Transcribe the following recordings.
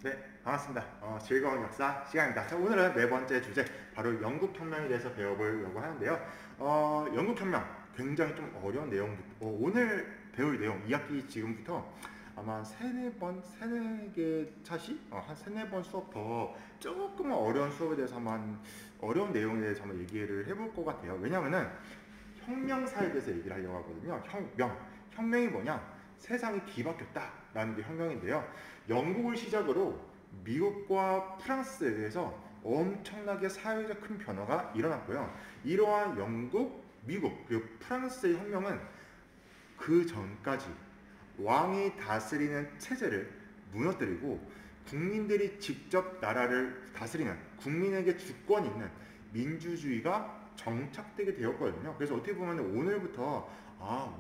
네, 반갑습니다. 즐거운 역사 시간입니다. 자, 오늘은 네 번째 주제, 바로 영국혁명에 대해서 배워보려고 하는데요. 영국혁명, 굉장히 좀 어려운 오늘 배울 내용, 2학기 지금부터 아마 세네 개 차시? 한 세네 번 수업 더 조금 어려운 수업에 대해서 어려운 내용에 대해서 한번 얘기를 해볼 것 같아요. 왜냐면은 혁명사에 대해서 얘기를 하려고 하거든요. 혁명이 뭐냐? 세상이 뒤바뀌었다라는 게 혁명인데요. 영국을 시작으로 미국과 프랑스에 대해서 엄청나게 사회적 큰 변화가 일어났고요. 이러한 영국, 미국, 그리고 프랑스의 혁명은 그 전까지 왕이 다스리는 체제를 무너뜨리고 국민들이 직접 나라를 다스리는, 국민에게 주권이 있는 민주주의가 정착되게 되었거든요. 그래서 어떻게 보면 오늘부터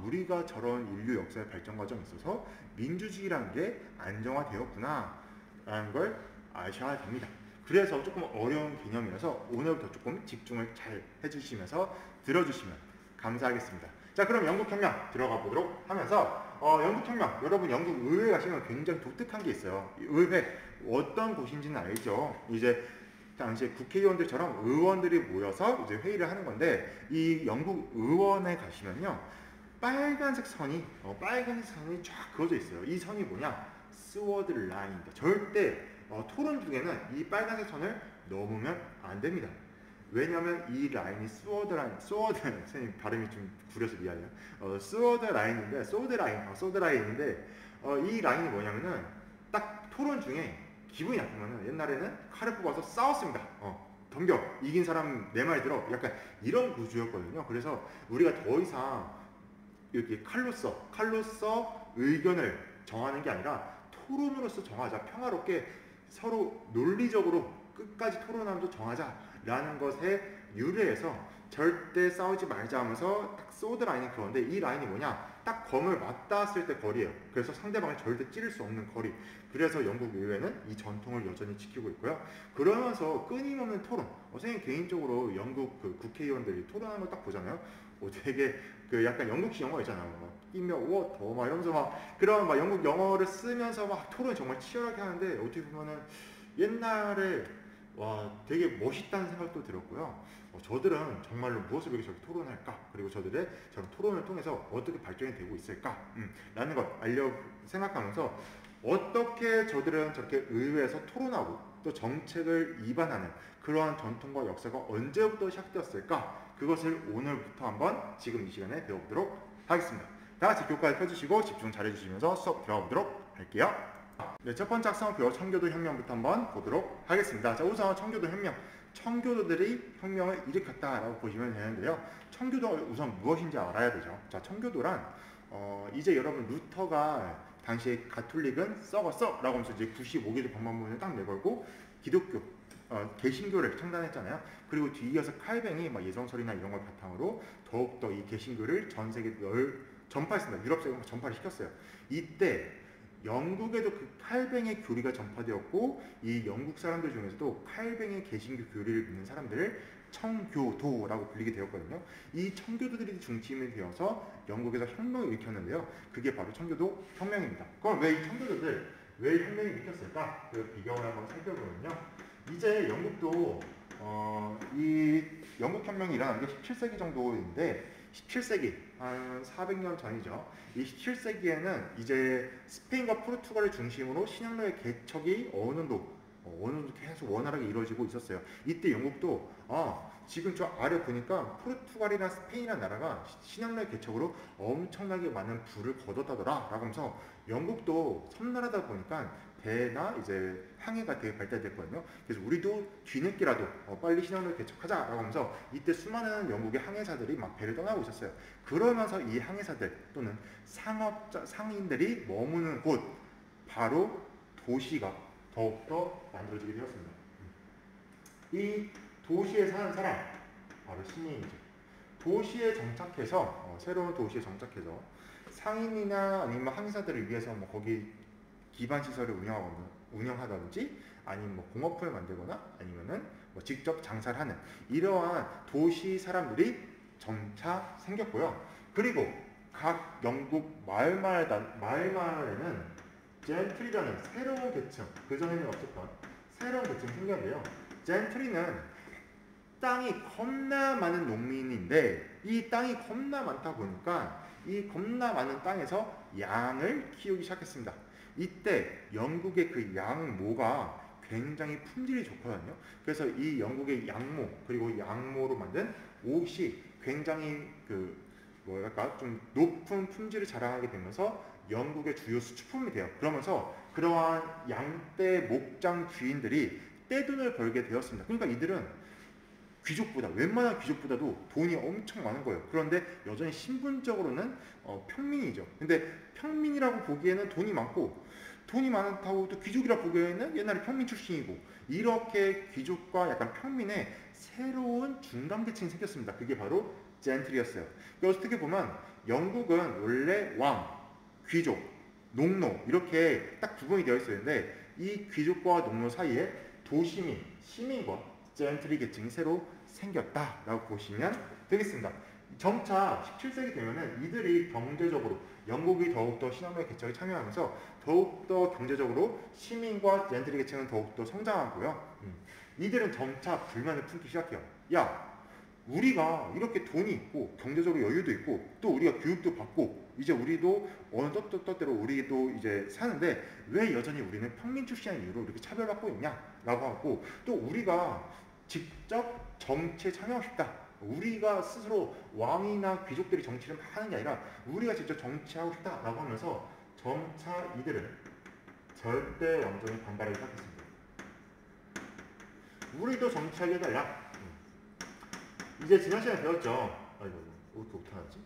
우리가 저런 인류 역사의 발전 과정에 있어서 민주주의라는 게 안정화되었구나 라는 걸 아셔야 됩니다. 그래서 조금 어려운 개념이라서 오늘부터 조금 집중을 잘 해주시면서 들어주시면 감사하겠습니다. 자, 그럼 영국혁명 들어가 보도록 하면서 영국혁명, 여러분 영국 의회 가시면 굉장히 독특한 게 있어요. 의회 어떤 곳인지는 알죠? 이제 당시 국회의원들처럼 의원들이 모여서 이제 회의를 하는 건데, 이 영국 의원에 가시면요, 빨간색 선이 쫙 그어져 있어요. 이 선이 뭐냐? 스워드 라인입니다. 절대 토론 중에는 이 빨간색 선을 넘으면 안 됩니다. 왜냐면 이 라인이 스워드 선생님 발음이 좀 구려서 미안해요. 스워드 라인인데 이 라인이 뭐냐면은 딱 토론 중에 기분이 나쁘면은 옛날에는 칼을 뽑아서 싸웠습니다. 덤벼 이긴 사람 내 말 들어, 약간 이런 구조였거든요. 그래서 우리가 더 이상 이렇게 칼로서 의견을 정하는 게 아니라 토론으로서 정하자, 평화롭게 서로 논리적으로 끝까지 토론하면서 정하자라는 것에 유래해서 절대 싸우지 말자 하면서 딱 소드 라인이 그건데, 이 라인이 뭐냐? 딱 검을 맞닿았을 때 거리예요. 그래서 상대방을 절대 찌를 수 없는 거리. 그래서 영국 의회는 이 전통을 여전히 지키고 있고요. 그러면서 끊임없는 토론. 선생님 개인적으로 영국 그 국회의원들이 토론하는 걸 딱 보잖아요. 되게 그 약간 영국식 영어 있잖아요. 이며 워터 막 이러면서 그런 영국 영어를 쓰면서 토론을 정말 치열하게 하는데, 어떻게 보면은 옛날에 와 되게 멋있다는 생각도 들었고요. 저들은 정말로 무엇을 위해 저렇게 토론할까? 그리고 저들의 저런 토론을 통해서 어떻게 발전이 되고 있을까? 라는 걸 생각하면서 어떻게 저들은 저렇게 의회에서 토론하고 또 정책을 입안하는 그러한 전통과 역사가 언제부터 시작되었을까? 그것을 오늘부터 한번 지금 이 시간에 배워보도록 하겠습니다. 다 같이 교과를 펴주시고 집중 잘 해주시면서 수업 들어가 보도록 할게요. 네, 첫 번째 학생표 청교도 혁명부터 한번 보도록 하겠습니다. 자, 우선 청교도 혁명. 청교도들이 혁명을 일으켰다라고 보시면 되는데요. 청교도가 우선 무엇인지 알아야 되죠. 자, 청교도란 이제 여러분 루터가 당시에 가톨릭은 썩었어 라고 하면서 이제 95개조 방법문을 딱 내걸고 기독교 개신교를 창단했잖아요. 그리고 뒤이어서 칼뱅이 예성설이나 이런 걸 바탕으로 더욱더 이 개신교를 전 세계에 전파했습니다. 유럽 세계에 전파를 시켰어요. 이때 영국에도 그 칼뱅의 교리가 전파되었고, 이 영국 사람들 중에서도 칼뱅의 개신교 교리를 믿는 사람들을 청교도라고 불리게 되었거든요. 이 청교도들이 중심이 되어서 영국에서 혁명을 일으켰는데요. 그게 바로 청교도 혁명입니다. 그럼 왜 이 청교도들 왜 혁명을 일으켰을까? 그 비경을 한번 살펴보면요. 이제 영국도 이 영국 혁명이 일어난 게 17세기 정도인데, 17세기 한 400년 전이죠. 이 17세기에는 이제 스페인과 포르투갈을 중심으로 신학로의 개척이 어느 정도 계속 원활하게 이루어지고 있었어요. 이때 영국도 지금 저 아래 보니까 포르투갈이나 스페인이라는 나라가 신학로의 개척으로 엄청나게 많은 부를 거뒀다더라 라고 하면서, 영국도 섬나라다 보니까 배나 이제 항해가 되게 발달됐거든요. 그래서 우리도 뒤늦게라도 빨리 신학로를 개척하자라고 하면서 이때 수많은 영국의 항해사들이 막 배를 떠나고 있었어요. 그러면서 이 항해사들 또는 상인들이 머무는 곳, 바로 도시가 더욱더 만들어지게 되었습니다. 이 도시에 사는 사람, 바로 시민이죠. 도시에 정착해서 새로운 도시에 정착해서 상인이나 아니면 항해사들을 위해서 거기 기반 시설을 운영하든지 아니면 공업품을 만들거나 아니면은 직접 장사를 하는 이러한 도시 사람들이 점차 생겼고요. 그리고 각 영국 마을마을에는 젠트리라는 새로운 계층, 그전에는 없었던 새로운 계층이 생겼는데요. 젠트리는 땅이 겁나 많은 농민인데 이 땅이 겁나 많다 보니까 이 겁나 많은 땅에서 양을 키우기 시작했습니다. 이때 영국의 그 양모가 굉장히 품질이 좋거든요. 그래서 이 영국의 양모 그리고 양모로 만든 옷이 굉장히 그 뭐랄까 좀 높은 품질을 자랑하게 되면서 영국의 주요 수출품이 돼요. 그러면서 그러한 양떼 목장 주인들이 떼돈을 벌게 되었습니다. 그러니까 이들은 귀족보다 웬만한 귀족보다도 돈이 엄청 많은 거예요. 그런데 여전히 신분적으로는 평민이죠. 근데 평민이라고 보기에는 돈이 많다고 또 귀족이라 보기에는 옛날에 평민 출신이고 이렇게 귀족과 약간 평민의 새로운 중간 계층이 생겼습니다. 그게 바로 젠트리였어요. 어떻게 보면 영국은 원래 왕, 귀족, 농노 이렇게 딱 구분이 되어 있었는데 이 귀족과 농노 사이에 도시민, 시민과 젠트리 계층이 새로 생겼다라고 보시면 되겠습니다. 점차 17세기 되면은 이들이 경제적으로 영국이 더욱더 신화무역 개척에 참여하면서 더욱더 경제적으로 시민과 젠트리 계층은 더욱더 성장하고요. 이들은 점차 불만을 품기 시작해요. 야, 우리가 이렇게 돈이 있고 경제적으로 여유도 있고 또 우리가 교육도 받고 이제 우리도 어느 뜻대로 우리도 이제 사는데 왜 여전히 우리는 평민 출신의 이유로 이렇게 차별받고 있냐라고 하고 또 우리가 직접 정치에 참여하고 싶다. 우리가 스스로 왕이나 귀족들이 정치를 하는 게 아니라 우리가 직접 정치하고 싶다라고 하면서 점차 이들은 절대 왕정에 반발하기 시작했습니다. 우리도 정치하게 해달라. 이제 지난 시간에 배웠죠. 아이고, 왜 이렇게 못하지?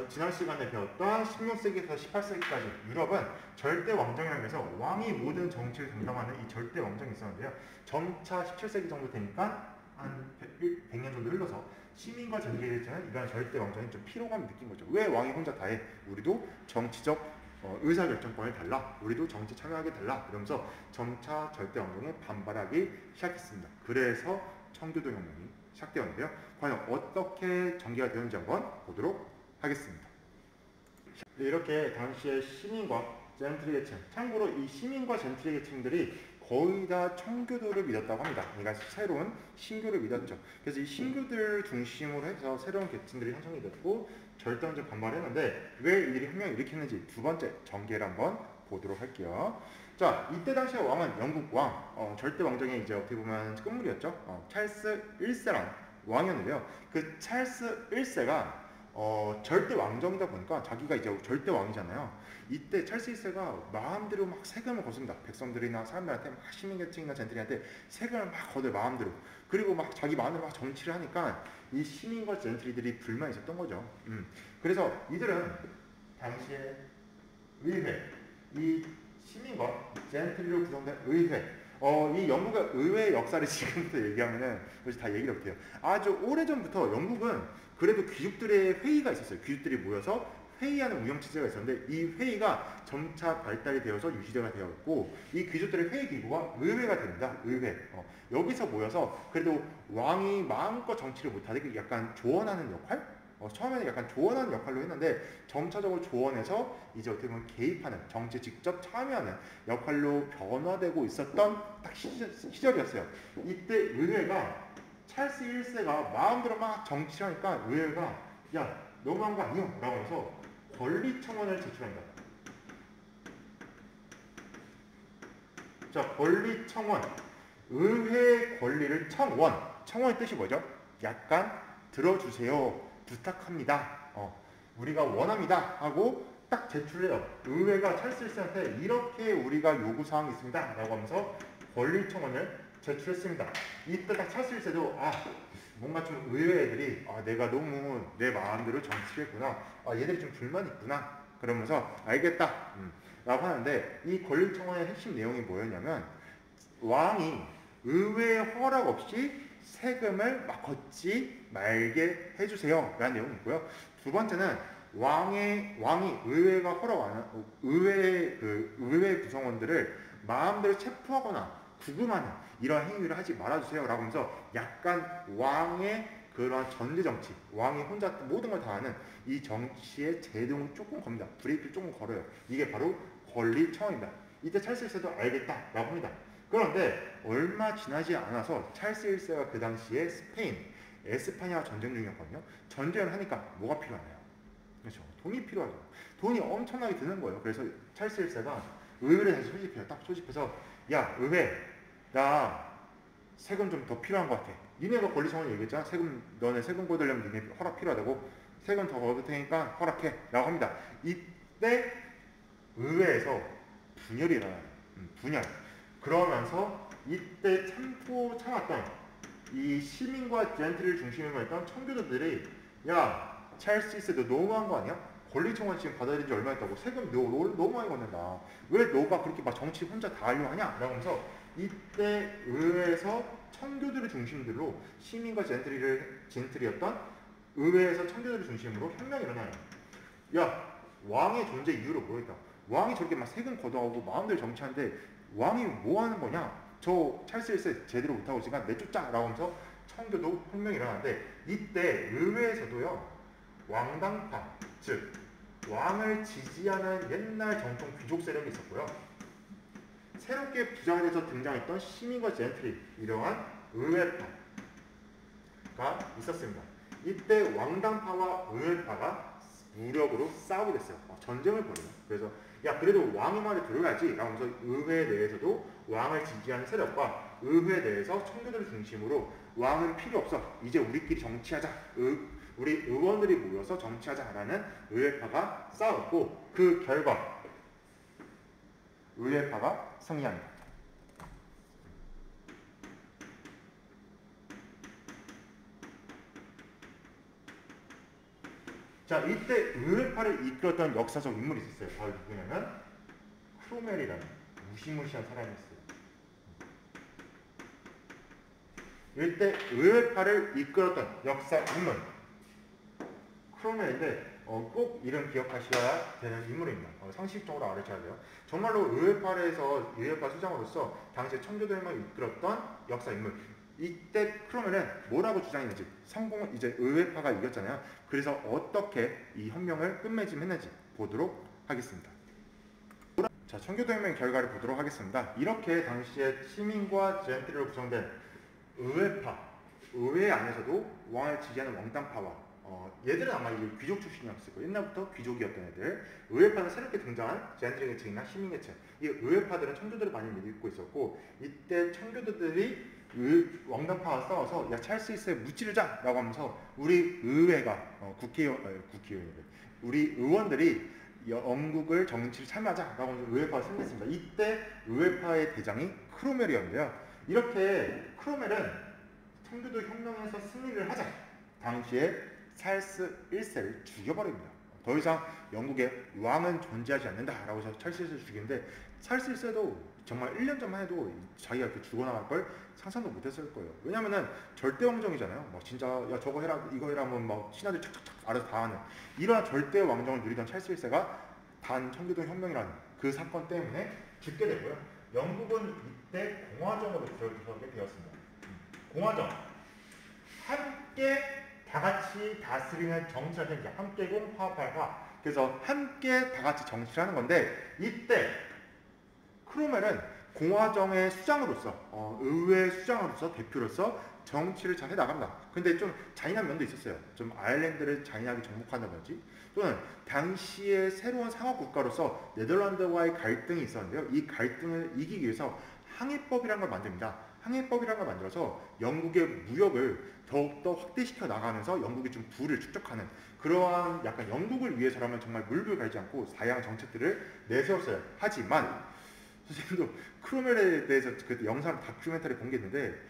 지난 시간에 배웠던 16세기에서 18세기까지 유럽은 절대 왕정이라고 해서 왕이 모든 정치를 담당하는 이 절대 왕정이 있었는데요. 점차 17세기 정도 되니까 한 100년 정도 흘러서 시민과 젠트리계층은 이런 절대 왕정이 좀 피로감을 느낀 거죠. 왜 왕이 혼자 다 해? 우리도 정치적 의사결정권을 달라. 우리도 정치 참여하게 달라. 이러면서 점차 절대 왕정에 반발하기 시작했습니다. 그래서 청교도 혁명이 시작되었는데요. 과연 어떻게 전개가 되는지 한번 보도록 하겠습니다. 이렇게 당시의 시민과 젠트리 계층, 참고로 이 시민과 젠트리 계층들이 거의 다 청교도를 믿었다고 합니다. 그러니까 새로운 신교를 믿었죠. 그래서 이 신교들 중심으로 해서 새로운 계층들이 형성이 됐고 절대왕정 반발했는데 왜 이들이 혁명을 일으켰는지 두 번째 전개를 한번 보도록 할게요. 자, 이때 당시의 왕은 영국 왕, 절대 왕정의 이제 어떻게 보면 끝물이었죠. 찰스 1세란 왕이었는데요. 그 찰스 1세가 절대 왕정이다 보니까 자기가 이제 절대 왕이잖아요. 이때 찰스 1세가 마음대로 막 세금을 걷습니다. 백성들이나 사람들한테 막 시민계층이나 젠트리한테 세금을 막 걷을 마음대로. 그리고 막 자기 마음대로 막 정치를 하니까 이 시민과 젠트리들이 불만이 있었던 거죠. 그래서 이들은 당시에 의회, 이 시민과 젠트리로 구성된 의회, 이 영국의 의회 역사를 지금부터 얘기하면은 다 얘기를 못해요. 아주 오래전부터 영국은 그래도 귀족들의 회의가 있었어요. 귀족들이 모여서 회의하는 운영체제가 있었는데 이 회의가 점차 발달이 되어서 유지가 되었고 이 귀족들의 회의 기구가 의회가 됩니다. 의회. 여기서 모여서 그래도 왕이 마음껏 정치를 못하게 약간 조언하는 역할? 처음에는 약간 조언하는 역할로 했는데 점차적으로 조언해서 이제 어떻게 보면 개입하는 정치에 직접 참여하는 역할로 변화되고 있었던 딱 시절이었어요. 이때 의회가 찰스 1세가 마음대로 막 정치를 하니까 의회가 야 너무한 거 아니요? 라고 해서 권리청원을 제출합니다. 자, 권리청원. 의회 권리를 청원. 청원의 뜻이 뭐죠? 약간 들어주세요. 부탁합니다. 우리가 원합니다. 하고 딱 제출해요. 의회가 찰스 1세한테 이렇게 우리가 요구사항이 있습니다. 라고 하면서 권리청원을 제출했습니다. 이때 딱 찰스 1세도 뭔가 좀 의외 애들이 내가 너무 내 마음대로 정치를 했구나. 얘들이 좀 불만이 있구나. 그러면서 알겠다. 라고 하는데 이 권리청원의 핵심 내용이 뭐였냐면 왕이 의회의 허락 없이 세금을 막 걷지 말게 해주세요. 라는 내용이 있고요. 두 번째는 왕이 의회가 허락 안 하는 의회 구성원들을 마음대로 체포하거나 구금하는 이러한 행위를 하지 말아주세요. 라고 하면서 약간 왕의 그러한 전제 정치, 왕이 혼자 모든 걸 다 하는 이 정치의 제동을 조금 겁니다. 브레이크를 조금 걸어요. 이게 바로 권리청원입니다. 이때 찰스 1세도 알겠다라고 합니다. 그런데 얼마 지나지 않아서 찰스 1세가 그 당시에 스페인, 에스파냐 전쟁 중이었거든요. 전쟁을 하니까 뭐가 필요하나요? 그렇죠. 돈이 필요하죠. 돈이 엄청나게 드는 거예요. 그래서 찰스 1세가 의회를 다시 소집해요. 딱 소집해서 야 의회 나 세금 좀 더 필요한 것 같아. 니네가 권리청원 얘기했잖아. 너네 세금 걷으려면 니네 허락 필요하다고. 세금 더 걷을 테니까 허락해 라고 합니다. 이때 의회에서 분열이 일어나요. 분열. 그러면서 이때 참았던 이 시민과 젠틀을 중심으로 했던 청교도들이 야 찰스 1세 너 너무한 거 아니야? 권리청원 지금 받아들인 지 얼마 됐다고 세금 너무 많이 걷는다. 왜 너가 그렇게 막 정치 혼자 다 하려고 하냐? 라고 하면서 이때 의회에서 청교도를 중심으로 시민과 젠틀이었던 의회에서 청교도를 중심으로 혁명이 일어나요. 야 왕의 존재 이유를 모르겠다. 왕이 저렇게 막 세금 걷어가고 마음대로 정치하는데 왕이 뭐 하는 거냐? 저 찰스 1세 제대로 못하고 있으니까 내쫓자! 라고 하면서 청교도 혁명이 일어나는데 이때 의회에서도요 왕당파, 즉 왕을 지지하는 옛날 정통 귀족 세력이 있었고요. 새롭게 부장돼서 등장했던 시민과 젠틀이 이러한 의회파가 있었습니다. 이때 왕당파와 의회파가 무력으로 싸우게 됐어요. 전쟁을 벌여요. 그래서 야 그래도 왕의 말을 들어야지 라면서 의회 내에서도 왕을 지지하는 세력과 의회 내에서 청교도를 중심으로 왕은 필요 없어. 이제 우리끼리 정치하자. 우리 의원들이 모여서 정치하자라는 의회파가 싸웠고 그 결과 의회파가 승리합니다. 자, 이때 의회파를 이끌었던 역사적 인물이 있었어요. 바로 누구냐면 크로멜이라는 무시무시한 사람이었어요. 이때 의회파를 이끌었던 역사 인물 크로멜인데 꼭 이름 기억하셔야 되는 인물입니다. 상식적으로 알아셔야 돼요. 정말로 의회파 수장으로서 당시에 청교도를 이끌었던 역사 인물. 이때 크로멜은 뭐라고 주장했는지 성공은 이제 의회파가 이겼잖아요. 그래서 어떻게 이 혁명을 끝맺음했는지 보도록 하겠습니다. 자, 청교도혁명 결과를 보도록 하겠습니다. 이렇게 당시에 시민과 젠틀로 구성된 의회파, 의회 안에서도 왕을 지지하는 왕당파와 얘들은 아마 귀족 출신이었을 거예요. 옛날부터 귀족이었던 애들. 의회파는 새롭게 등장한 젠틀 계층이나 시민 계층. 이 의회파들은 청교도를 많이 믿고 있었고 이때 청교도들이 왕당파와 싸워서 야 찰스 1세 무찌르자 라고 하면서 우리 의회가 국회의원들 우리 의원들이 영국을 정치를 참여하자 라고 하면서 의회파가 승리했습니다. 이때 의회파의 대장이 크로멜이었는데요. 이렇게 크로멜은 청교도 혁명에서 승리를 하자 당시에 찰스 1세를 죽여버립니다. 더 이상 영국의 왕은 존재하지 않는다라고 해서 찰스 1세를 죽이는데 찰스 1세도 정말 1년 전만 해도 자기가 이렇게 죽어나갈 걸 상상도 못했을 거예요. 왜냐면은 절대 왕정이잖아요. 막 진짜 야 저거 해라 이거 해라 하면 막 신하들 착착착 알아서 다 하는 이러한 절대 왕정을 누리던 찰스 1세가 단 청교도 혁명이라는 그 사건 때문에 죽게 되고요. 영국은 이때 공화정으로 들어서게 되었습니다. 공화정 함께 다 같이 다스리는 정치를 하는 게 함께공 화합할화. 그래서 함께 다 같이 정치를 하는 건데 이때 크로멜은 공화정의 수장으로서 의회 수장으로서 대표로서 정치를 잘 해나갑니다. 근데 좀 잔인한 면도 있었어요. 좀 아일랜드를 잔인하게 정복한다든지 또는 당시의 새로운 상업국가로서 네덜란드와의 갈등이 있었는데요. 이 갈등을 이기기 위해서 항해법이라는 걸 만듭니다. 항해법이라는 걸 만들어서 영국의 무역을 더욱더 확대시켜 나가면서 영국이 좀 부를 축적하는 그러한 약간 영국을 위해서라면 정말 물불 가리지 않고 다양한 정책들을 내세웠어요. 하지만 선생님도 크로멜에 대해서 그 영상 다큐멘터리 본 게 있는데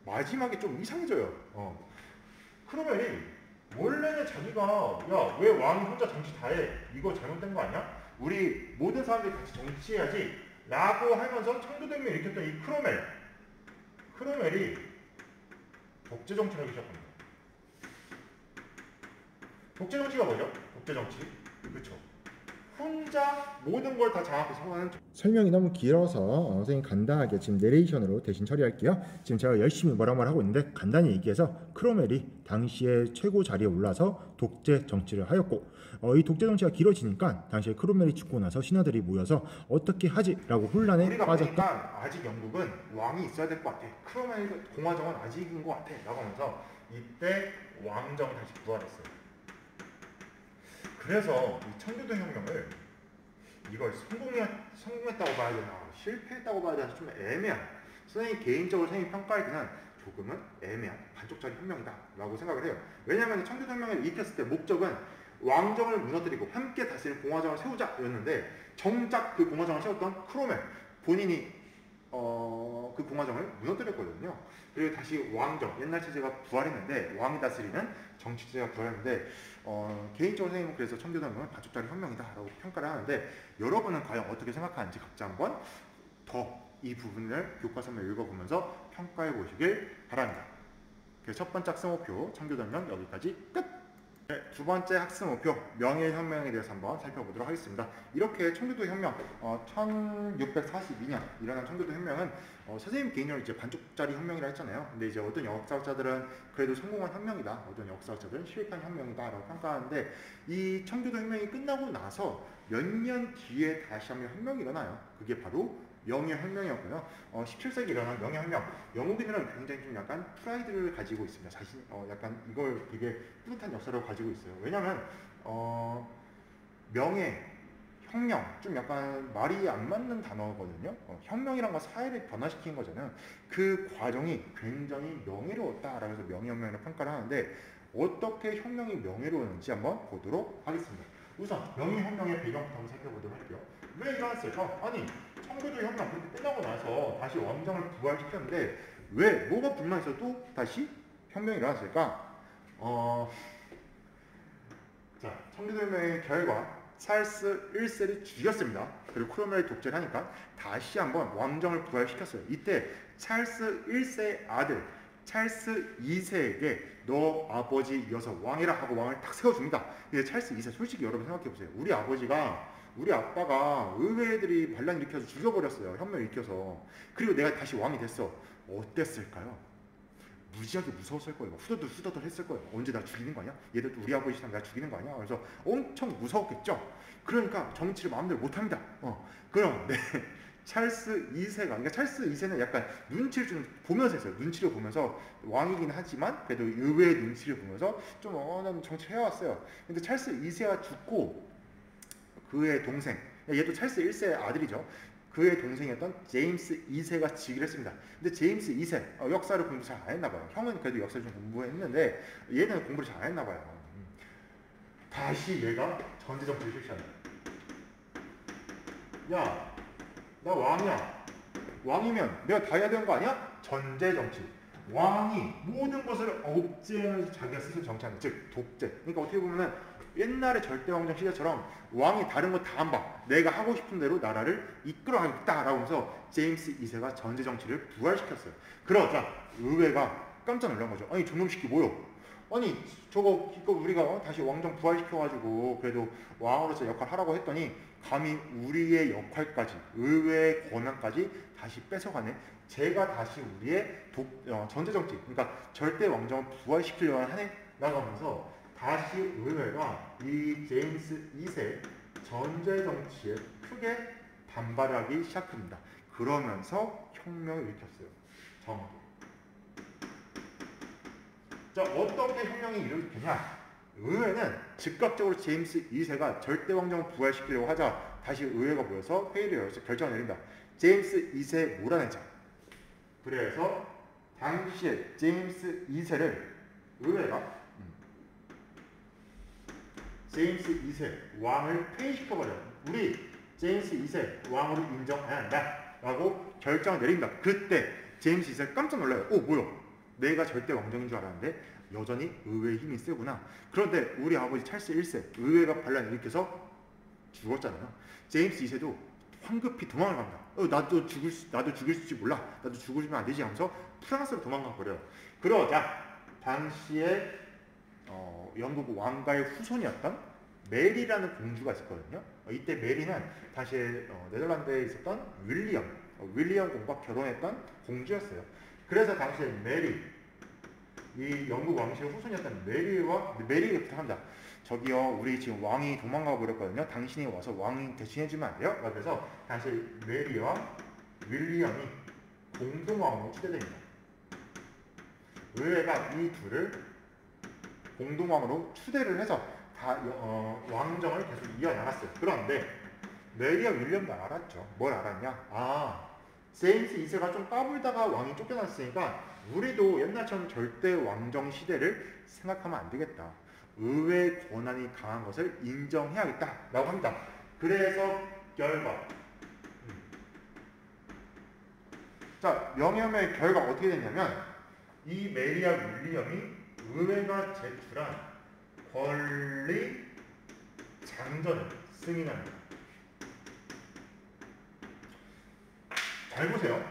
마지막에 좀 이상해져요. 크로멜이 원래는 자기가 야 왜 왕이 혼자 정치 다 해? 이거 잘못된 거 아니야? 우리 모든 사람들이 같이 정치해야지 라고 하면서 청교도혁명을 일으켰던 이 크로멜이 독재 정치를 하기 시작합니다. 독재 정치가 뭐죠? 독재 정치. 그렇죠. 혼자 모든 걸 다 장악해서 하는. 설명이 너무 길어서 선생님 간단하게 지금 내레이션으로 대신 처리할게요. 지금 제가 열심히 뭐라고 하고 있는데 간단히 얘기해서 크로멜이 당시에 최고 자리에 올라서 독재 정치를 하였고 이 독재 정치가 길어지니까 당시에 크로멜이 죽고 나서 신하들이 모여서 어떻게 하지라고 혼란에 우리가 빠졌다. 보니까 아직 영국은 왕이 있어야 될 것 같아. 크로멜 공화정은 아직인 것 같아. 라고 하면서 이때 왕정을 다시 부활했어요. 그래서 이 청교도 혁명을 이걸 성공했다고 봐야 되나 실패했다고 봐야 되나 좀 애매한, 선생님 개인적으로 선생님 평가할 때는 조금은 애매한 반쪽짜리 혁명이다 라고 생각을 해요. 왜냐하면 청교도 혁명을 일으켰을 때 목적은 왕정을 무너뜨리고 함께 다스리는 공화정을 세우자 였는데 정작 그 공화정을 세웠던 크로멜 본인이 그 공화정을 무너뜨렸거든요. 그리고 다시 왕정, 옛날 체제가 부활했는데 왕이 다스리는 정치 체제가 부활했는데 개인적으로 선생님은 그래서 청교도혁명은 반쪽짜리 혁명이다라고 평가를 하는데 여러분은 과연 어떻게 생각하는지 각자 한번 더 이 부분을 교과서를 읽어보면서 평가해 보시길 바랍니다. 첫 번째 학습 목표 청교도혁명 여기까지 끝! 네, 두 번째 학습 목표 명예혁명에 대해서 한번 살펴보도록 하겠습니다. 이렇게 청교도혁명 1642년 일어난 청교도혁명은 선생님 개인적으로 이제 반쪽짜리 혁명이라 했잖아요. 근데 이제 어떤 역사학자들은 그래도 성공한 혁명이다, 어떤 역사학자들은 실패한 혁명이다라고 평가하는데 이 청교도혁명이 끝나고 나서 몇 년 뒤에 다시 한번 혁명이 일어나요. 그게 바로 명예혁명이었고요. 17세기 일어난 명예혁명. 영국인들은 굉장히 좀 약간 프라이드를 가지고 있습니다. 자신, 약간 이걸 되게 뿌듯한 역사를 가지고 있어요. 왜냐하면 명예, 혁명, 좀 약간 말이 안 맞는 단어거든요. 혁명이란 건 사회를 변화시킨 거잖아요. 그 과정이 굉장히 명예로웠다라고 해서 명예혁명을 평가를 하는데 어떻게 혁명이 명예로웠는지 한번 보도록 하겠습니다. 우선 명예혁명의 배경부터 한번 살펴보도록 할게요. 왜 일어났을까? 아니 청교도 혁명 그렇게 끝나고 나서 다시 왕정을 부활시켰는데 왜 뭐가 불만있어도 다시 혁명이 일어났을까? 자, 청교도 혁명의 결과 찰스 1세를 죽였습니다. 그리고 크로멜이 독재를 하니까 다시 한번 왕정을 부활시켰어요. 이때 찰스 1세의 아들 찰스 2세에게 너 아버지 이어서 왕이라 하고 왕을 딱 세워줍니다. 이제 찰스 2세 솔직히 여러분 생각해보세요. 우리 아빠가 의외들이 반란 일으켜서 죽여버렸어요. 혁명 일으켜서. 그리고 내가 다시 왕이 됐어. 어땠을까요? 무지하게 무서웠을 거예요. 후덜덜 했을 거예요. 언제 나 죽이는 거 아니야? 얘들도 우리 아버지랑 나 죽이는 거 아니야? 그래서 엄청 무서웠겠죠. 그러니까 정치를 마음대로 못합니다. 그럼 찰스 2세가, 그러니까 찰스 2세는 약간 눈치를 좀 보면서 했어요. 눈치를 보면서 왕이긴 하지만 그래도 의외의 눈치를 보면서 좀 난 정치를 해왔어요. 근데 찰스 2세가 죽고 그의 동생, 얘도 찰스 1세의 아들이죠. 그의 동생이었던 제임스 2세가 즉위를 했습니다. 근데 제임스 2세 역사를 공부 잘 안 했나 봐요. 형은 그래도 역사를 좀 공부했는데 얘는 공부를 잘 안 했나 봐요. 다시 얘가 전제정치를 실시합니다. 야, 나 왕이야. 왕이면 내가 다 해야 되는 거 아니야? 전제정치. 왕이 모든 것을 억제하면서 자기가 스스로 정치하는, 즉 독재. 그러니까 어떻게 보면은 옛날의 절대왕정 시대처럼 왕이 다른 거 다 안 봐. 내가 하고 싶은 대로 나라를 이끌어가겠다라고 하면서 제임스 2세가 전제정치를 부활시켰어요. 그러자 의회가 깜짝 놀란 거죠. 아니 저놈 새끼 뭐요? 아니 저거 우리가 다시 왕정 부활시켜가지고 그래도 왕으로서 역할을 하라고 했더니 감히 우리의 역할까지 의회의 권한까지 다시 뺏어가네. 제가 다시 우리의 전제정치, 그러니까 절대 왕정을 부활시키려고 하네 라고 하면서 다시 의회가 이 제임스 2세 전제정치에 크게 반발하기 시작합니다. 그러면서 혁명을 일으켰어요. 정확히. 자, 어떻게 혁명이 일으켰냐? 의회는 즉각적으로 제임스 2세가 절대 왕정을 부활시키려고 하자 다시 의회가 모여서 회의를 열어서 결정을 내린다. 제임스 2세 몰아내자. 그래서 당시에 제임스 2세를 의회가 제임스 2세 왕을 폐위시켜버려. 우리 제임스 2세 왕으로 인정해야 한다 라고 결정을 내린다. 그때 제임스 2세 깜짝 놀라요. 뭐야, 내가 절대 왕정인 줄 알았는데 여전히 의회의 힘이 세구나. 그런데 우리 아버지 찰스 1세 의회가 반란을 일으켜서 죽었잖아요. 제임스 2세도 황급히 도망을 갑니다. 나도 죽일지 몰라. 나도 죽으면 안 되지 하면서 프랑스로 도망가 버려요. 그러자 당시에 영국 왕가의 후손이었던 메리라는 공주가 있었거든요. 이때 메리는 당시 네덜란드에 있었던 윌리엄 공과 결혼했던 공주였어요. 그래서 당시에 메리, 이 영국 왕실의 후손이었던 메리에게 부탁합니다. 저기요, 우리 지금 왕이 도망가 버렸거든요. 당신이 와서 왕이 대신해주면 안 돼요? 그래서 당시 메리와 윌리엄이 공동왕으로 추대됩니다. 의회가 이 둘을 공동왕으로 추대를 해서 왕정을 계속 이어나갔어요. 그런데 메리와 윌리엄도 알았죠. 뭘 알았냐? 제임스 2세가 좀 까불다가 왕이 쫓겨났으니까 우리도 옛날처럼 절대 왕정 시대를 생각하면 안 되겠다. 의회의 권한이 강한 것을 인정해야겠다라고 합니다. 그래서 결과, 자, 명예훼손의 결과 어떻게 됐냐면 이 메리와 윌리엄이 의회가 제출한 권리 장전을 승인합니다. 잘 보세요.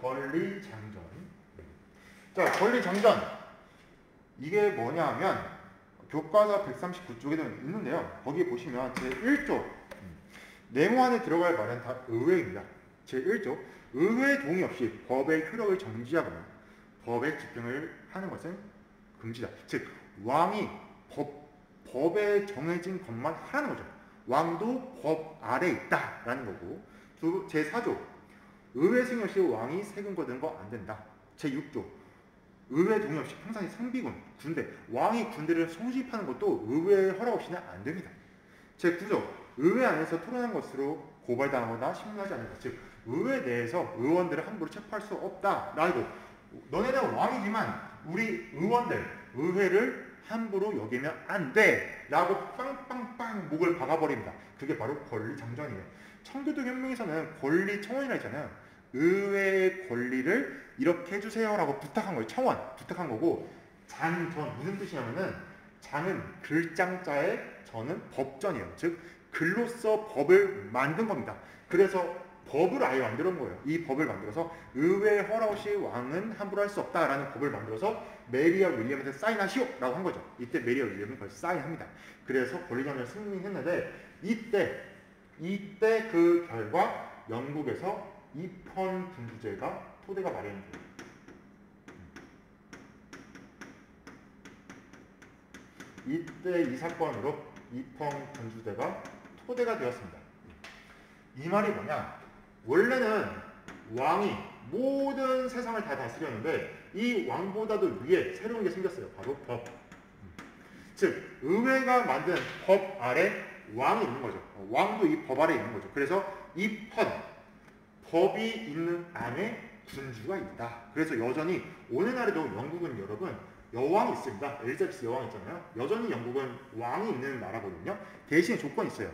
권리 장전. 자, 권리 장전. 이게 뭐냐 하면 교과서 139쪽에도 있는데요. 거기 보시면 제1조 네모 안에 들어갈 말은 다 의회입니다. 제1조 의회의 동의 없이 법의 효력을 정지하거나 법의 집행을 하는 것은 금지다. 즉 왕이 법에 정해진 것만 하라는 거죠. 왕도 법 아래에 있다라는 거고, 제4조 의회 승인 없이 왕이 세금 거두는 거 안 된다. 제6조 의회 동의 없이 평상시 상비군, 군대, 왕이 군대를 소집하는 것도 의회 허락 없이는 안 됩니다. 제9조 의회 안에서 토론한 것으로 고발당하거나 심문하지 않는 것, 즉 의회 내에서 의원들을 함부로 체포할 수 없다라고, 너네는 왕이지만 우리 의원들, 의회를 함부로 여기면 안 돼 라고 빵빵빵 목을 박아버립니다. 그게 바로 권리장전이에요. 청교도 혁명에서는 권리청원이라 했잖아요. 의회의 권리를 이렇게 해주세요라고 부탁한 거예요. 부탁한 거고, 장전 무슨 뜻이냐면은 장은 글장자에 전은 법전이에요. 즉 글로써 법을 만든 겁니다. 그래서 법을 아예 만들어 놓은 거예요. 이 법을 만들어서 의회 허락 없이 왕은 함부로 할 수 없다라는 법을 만들어서 메리와 윌리엄한테 사인하시오라고 한 거죠. 이때 메리와 윌리엄은 그걸 사인합니다. 그래서 권리장전을 승인했는데 이때 그 결과 영국에서 입헌 군주제가 토대가 마련돼요. 이때 이 사건으로 입헌 군주제가 토대가 되었습니다. 이 말이 뭐냐? 원래는 왕이 모든 세상을 다 다스렸는데 이 왕보다도 위에 새로운 게 생겼어요. 바로 법. 즉 의회가 만든 법 아래 왕이 있는 거죠. 왕도 이 법 아래 있는 거죠. 그래서 입헌, 법이 있는 안에 군주가 있다. 그래서 여전히 오늘날에도 영국은 여러분 여왕이 있습니다. 엘리자베스 여왕 있잖아요. 여전히 영국은 왕이 있는 나라거든요. 대신에 조건이 있어요.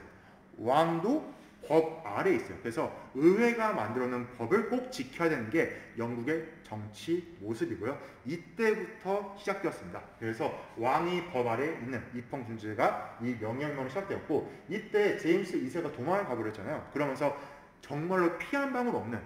왕도 법 아래에 있어요. 그래서 의회가 만들어놓은 법을 꼭 지켜야 되는 게 영국의 정치 모습이고요. 이때부터 시작되었습니다. 그래서 왕이 법 아래에 있는 입헌 군주제가 이 명예혁명으로 시작되었고, 이때 제임스 2세가 도망을 가버렸잖아요. 그러면서 정말로 피 한 방울 없는,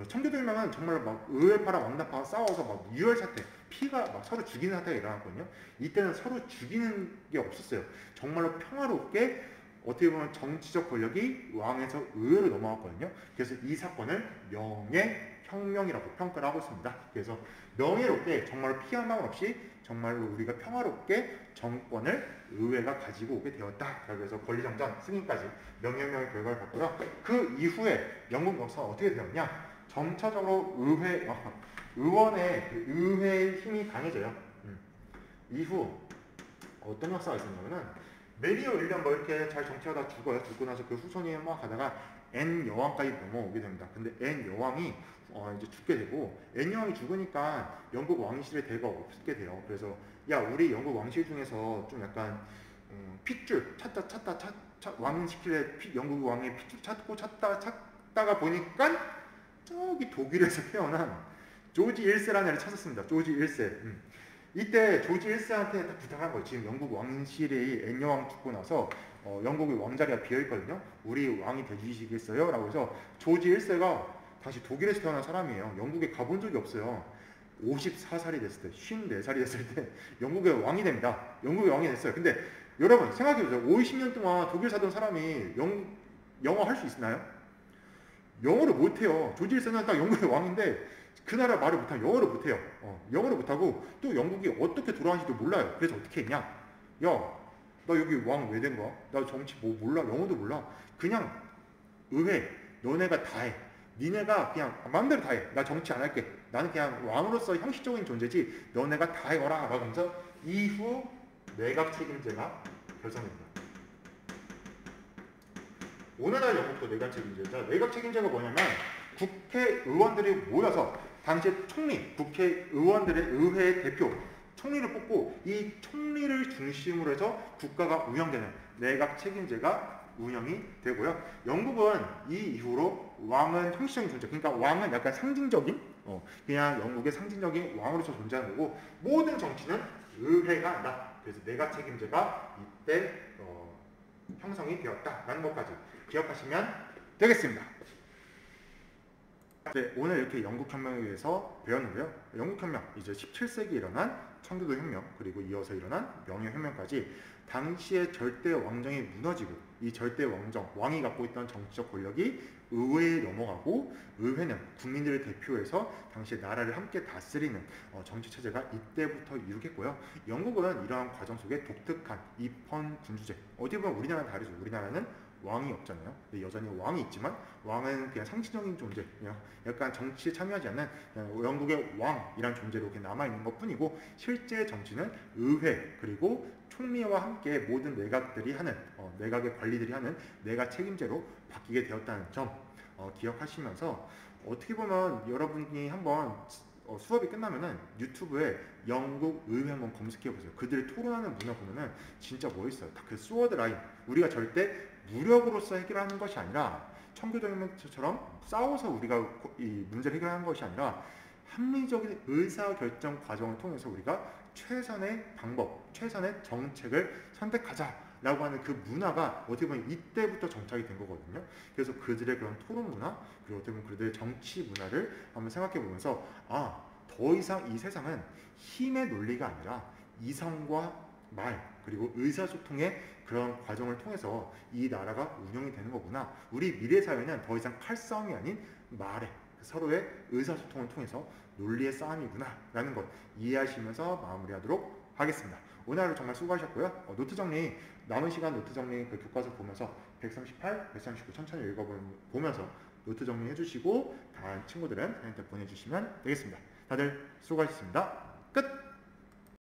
청교도혁명은 정말로 막 의회파랑 왕당파가 싸워서 막 유혈 사태, 피가 막 서로 죽이는 사태가 일어났거든요. 이때는 서로 죽이는 게 없었어요. 정말로 평화롭게 어떻게 보면 정치적 권력이 왕에서 의회로 넘어왔거든요. 그래서 이 사건을 명예혁명이라고 평가를 하고 있습니다. 그래서 명예롭게 정말로 피 한 방울 없이 정말로 우리가 평화롭게 정권을 의회가 가지고 오게 되었다. 그래서 권리장전 승인까지 명예혁명의 결과를 봤고요. 그 이후에 영국 역사가 어떻게 되었냐? 점차적으로 의원의 의회의 힘이 강해져요. 이후 어떤 역사가 있었냐면은 메리와 윌리엄 뭐 이렇게 잘 정치하다 죽어요. 죽고 나서 그 후손이 막 가다가 앤 여왕까지 넘어오게 됩니다. 근데 앤 여왕이 이제 죽게 되고, 앤 여왕이 죽으니까 영국 왕실의 대가 없게 돼요. 그래서 야, 우리 영국 왕실 중에서 좀 약간 핏줄 찾다 왕시킬래 영국 왕의 핏줄 찾다가 보니까 저기 독일에서 태어난 조지 1세라는 애를 찾았습니다. 조지 1세. 이때 조지 1세한테 딱 부탁한 거예요. 지금 영국 왕실이 앤 여왕 죽고 나서 영국의 왕자리가 비어있거든요. 우리 왕이 되주시겠어요? 라고 해서 조지 1세가 당시 독일에서 태어난 사람이에요. 영국에 가본 적이 없어요. 54살이 됐을 때, 54살이 됐을 때 영국의 왕이 됩니다. 영국의 왕이 됐어요. 근데 여러분 생각해보세요. 50년 동안 독일 살던 사람이 영어 할 수 있나요? 영어를 못해요. 조지 1세는 딱 영국의 왕인데 그 나라 말을 못하면 영어를 못해요. 영어를 못하고 또 영국이 어떻게 돌아가는지도 몰라요. 그래서 어떻게 했냐? 야, 나 여기 왕 왜 된 거야? 나 정치 뭐 몰라. 영어도 몰라. 그냥 의회 너네가 다 해. 니네가 그냥 마음대로 다 해. 나 정치 안 할게. 나는 그냥 왕으로서 형식적인 존재지. 너네가 다 해거라. 라면서 이후 내각 책임제가 결성됩니다. 오늘날 영국도 내각 책임제자. 내각 책임제가 뭐냐면 국회의원들이 모여서 당시에 총리, 국회의원들의 의회 대표, 총리를 뽑고 이 총리를 중심으로 해서 국가가 운영되는 내각 책임제가 운영이 되고요. 영국은 이 이후로 왕은 형식적인 존재, 그러니까 왕은 약간 상징적인, 그냥 영국의 상징적인 왕으로서 존재하는 거고 모든 정치는 의회가 한다. 그래서 내각 책임제가 이때 형성이 되었다라는 것까지 기억하시면 되겠습니다. 네, 오늘 이렇게 영국혁명에 대해서 배웠는데요. 영국혁명, 이제 17세기에 일어난 청교도 혁명, 그리고 이어서 일어난 명예혁명까지 당시의 절대 왕정이 무너지고 이 절대 왕정, 왕이 갖고 있던 정치적 권력이 의회에 넘어가고 의회는 국민들을 대표해서 당시의 나라를 함께 다스리는 정치체제가 이때부터 이루겠고요. 영국은 이러한 과정 속에 독특한 입헌 군주제, 어디 보면 우리나라는 다르죠. 우리나라는 왕이 없잖아요. 근데 여전히 왕이 있지만 왕은 그냥 상징적인 존재, 그냥 약간 정치에 참여하지 않는 영국의 왕이란 존재로 남아있는 것 뿐이고 실제 정치는 의회 그리고 총리와 함께 모든 내각들이 하는 내각의 관리들이 하는 내각 책임제로 바뀌게 되었다는 점 기억하시면서 어떻게 보면 여러분이 한번 수업이 끝나면은 유튜브에 영국 의회 한번 검색해 보세요. 그들이 토론하는 문화 보면은 진짜 멋있어요. 다 그 스워드 라인. 우리가 절대 무력으로서 해결하는 것이 아니라 청교도혁명처럼 싸워서 우리가 이 문제를 해결하는 것이 아니라 합리적인 의사결정 과정을 통해서 우리가 최선의 방법, 최선의 정책을 선택하자라고 하는 그 문화가 어떻게 보면 이때부터 정착이 된 거거든요. 그래서 그들의 그런 토론 문화, 그리고 어떻게 보면 그들의 정치 문화를 한번 생각해 보면서 더 이상 이 세상은 힘의 논리가 아니라 이성과 말, 그리고 의사소통의 그런 과정을 통해서 이 나라가 운영이 되는 거구나. 우리 미래 사회는 더 이상 칼싸움이 아닌 말에 서로의 의사소통을 통해서 논리의 싸움이구나 라는 것 이해하시면서 마무리하도록 하겠습니다. 오늘 하루 정말 수고하셨고요. 노트 정리, 남은 시간 노트 정리 그 교과서 보면서 138, 139 천천히 읽어보면서 노트 정리 해주시고 다른 친구들은 저한테 보내주시면 되겠습니다. 다들 수고하셨습니다. 끝!